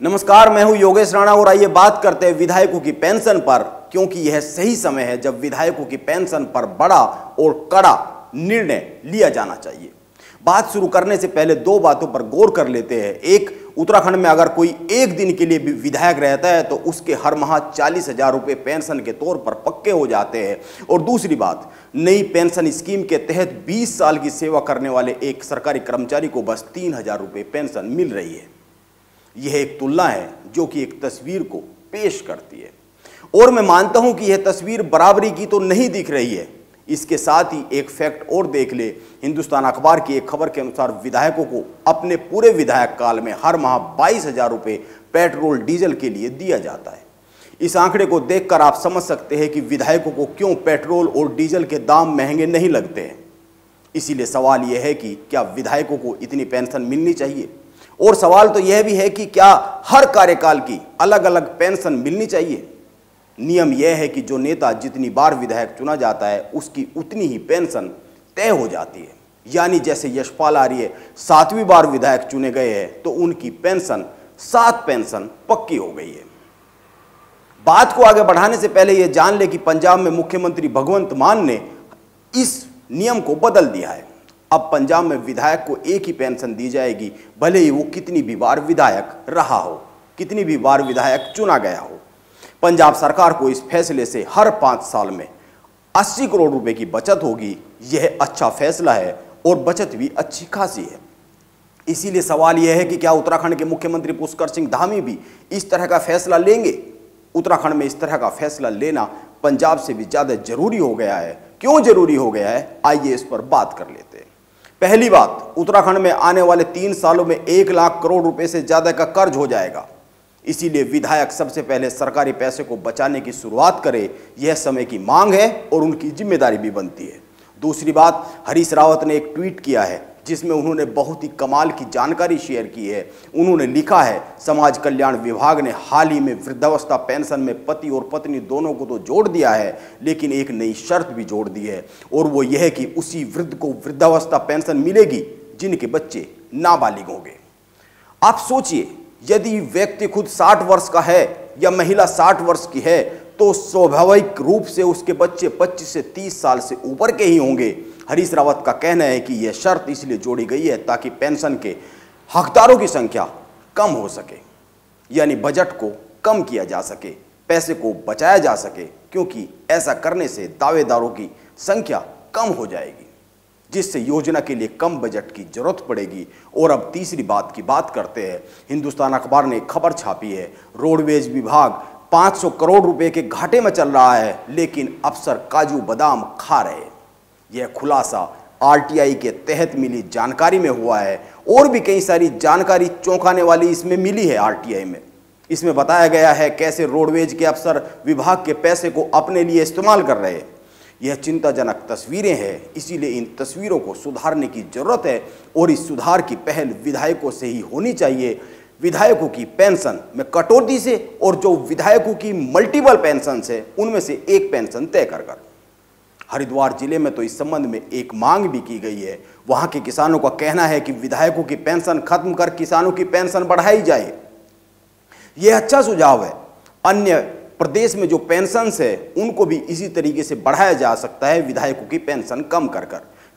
नमस्कार, मैं हूं योगेश राणा और आइए बात करते हैं विधायकों की पेंशन पर, क्योंकि यह सही समय है जब विधायकों की पेंशन पर बड़ा और कड़ा निर्णय लिया जाना चाहिए। बात शुरू करने से पहले दो बातों पर गौर कर लेते हैं। एक, उत्तराखंड में अगर कोई एक दिन के लिए भी विधायक रहता है तो उसके हर माह 40,000 रुपये पेंशन के तौर पर पक्के हो जाते हैं। और दूसरी बात, नई पेंशन स्कीम के तहत 20 साल की सेवा करने वाले एक सरकारी कर्मचारी को बस 3,000 रुपये पेंशन मिल रही है। यह एक तुलना है जो कि एक तस्वीर को पेश करती है, और मैं मानता हूं कि यह तस्वीर बराबरी की तो नहीं दिख रही है। इसके साथ ही एक फैक्ट और देख ले, हिंदुस्तान अखबार की एक खबर के अनुसार विधायकों को अपने पूरे विधायक काल में हर माह 22,000 रुपये पेट्रोल डीजल के लिए दिया जाता है। इस आंकड़े को देखकर आप समझ सकते हैं कि विधायकों को क्यों पेट्रोल और डीजल के दाम महंगे नहीं लगते हैं। इसीलिए सवाल यह है कि क्या विधायकों को इतनी पेंशन मिलनी चाहिए, और सवाल तो यह भी है कि क्या हर कार्यकाल की अलग अलग पेंशन मिलनी चाहिए। नियम यह है कि जो नेता जितनी बार विधायक चुना जाता है उसकी उतनी ही पेंशन तय हो जाती है। यानी जैसे यशपाल आर्य 7वीं बार विधायक चुने गए हैं तो उनकी पेंशन 7 पेंशन पक्की हो गई है। बात को आगे बढ़ाने से पहले यह जान ले कि पंजाब में मुख्यमंत्री भगवंत मान ने इस नियम को बदल दिया है। अब पंजाब में विधायक को एक ही पेंशन दी जाएगी, भले ही वो कितनी भी बार विधायक रहा हो, कितनी भी बार विधायक चुना गया हो। पंजाब सरकार को इस फैसले से हर 5 साल में 80 करोड़ रुपए की बचत होगी। यह अच्छा फैसला है और बचत भी अच्छी खासी है। इसीलिए सवाल यह है कि क्या उत्तराखंड के मुख्यमंत्री पुष्कर सिंह धामी भी इस तरह का फैसला लेंगे। उत्तराखंड में इस तरह का फैसला लेना पंजाब से भी ज्यादा जरूरी हो गया है। क्यों जरूरी हो गया है, आइए इस पर बात कर लेते हैं। पहली बात, उत्तराखंड में आने वाले 3 सालों में 1 लाख करोड़ रुपए से ज्यादा का कर्ज हो जाएगा। इसीलिए विधायक सबसे पहले सरकारी पैसे को बचाने की शुरुआत करे, यह समय की मांग है और उनकी जिम्मेदारी भी बनती है। दूसरी बात, हरीश रावत ने एक ट्वीट किया है जिसमें उन्होंने बहुत ही कमाल की जानकारी शेयर की है। उन्होंने लिखा है, समाज कल्याण विभाग ने हाल ही में वृद्धावस्था पेंशन में पति और पत्नी दोनों को तो जोड़ दिया है, लेकिन एक नई शर्त भी जोड़ दी है, और वो यह कि उसी वृद्ध को वृद्धावस्था पेंशन मिलेगी जिनके बच्चे नाबालिग होंगे। आप सोचिए, यदि व्यक्ति खुद 60 वर्ष का है या महिला 60 वर्ष की है तो स्वाभाविक रूप से उसके बच्चे 25 से 30 साल से ऊपर के ही होंगे। हरीश रावत का कहना है कि यह शर्त इसलिए जोड़ी गई है ताकि पेंशन के हकदारों की संख्या कम हो सके, यानी बजट को कम किया जा सके, पैसे को बचाया जा सके, क्योंकि ऐसा करने से दावेदारों की संख्या कम हो जाएगी, जिससे योजना के लिए कम बजट की जरूरत पड़ेगी। और अब तीसरी बात की बात करते हैं। हिंदुस्तान अखबार ने एक खबर छापी है, रोडवेज विभाग 500 करोड़ रुपए के घाटे में चल रहा है, लेकिन अफसर काजू बादाम खा रहे। यह खुलासा आरटीआई के तहत मिली जानकारी में हुआ है, और भी कई सारी जानकारी चौंकाने वाली इसमें मिली है। आरटीआई में इसमें बताया गया है कैसे रोडवेज के अफसर विभाग के पैसे को अपने लिए इस्तेमाल कर रहे हैं। यह चिंताजनक तस्वीरें हैं, इसीलिए इन तस्वीरों को सुधारने की जरूरत है, और इस सुधार की पहल विधायकों से ही होनी चाहिए। विधायकों की पेंशन में कटौती से, और जो विधायकों की मल्टीपल पेंशन है उनमें से एक पेंशन तय कर। हरिद्वार जिले में तो इस संबंध में एक मांग भी की गई है। वहां के किसानों का कहना है कि विधायकों की पेंशन खत्म कर किसानों की पेंशन बढ़ाई जाए। यह अच्छा सुझाव है। अन्य प्रदेश में जो पेंशन है उनको भी इसी तरीके से बढ़ाया जा सकता है, विधायकों की पेंशन कम कर,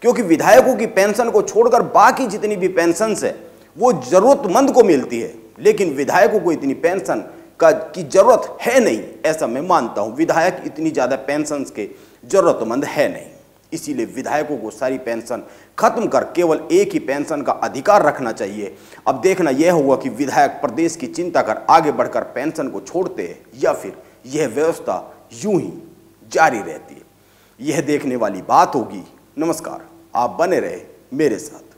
क्योंकि विधायकों की पेंशन को छोड़कर बाकी जितनी भी पेंशन है वो जरूरतमंद को मिलती है, लेकिन विधायकों को इतनी पेंशन की जरूरत है नहीं, ऐसा मैं मानता हूं। विधायक इतनी ज्यादा पेंशन के जरूरतमंद है नहीं, इसीलिए विधायकों को सारी पेंशन खत्म कर केवल एक ही पेंशन का अधिकार रखना चाहिए। अब देखना यह होगा कि विधायक प्रदेश की चिंता कर आगे बढ़कर पेंशन को छोड़ते हैं या फिर यह व्यवस्था यूं ही जारी रहती है। यह देखने वाली बात होगी। नमस्कार, आप बने रहे मेरे साथ।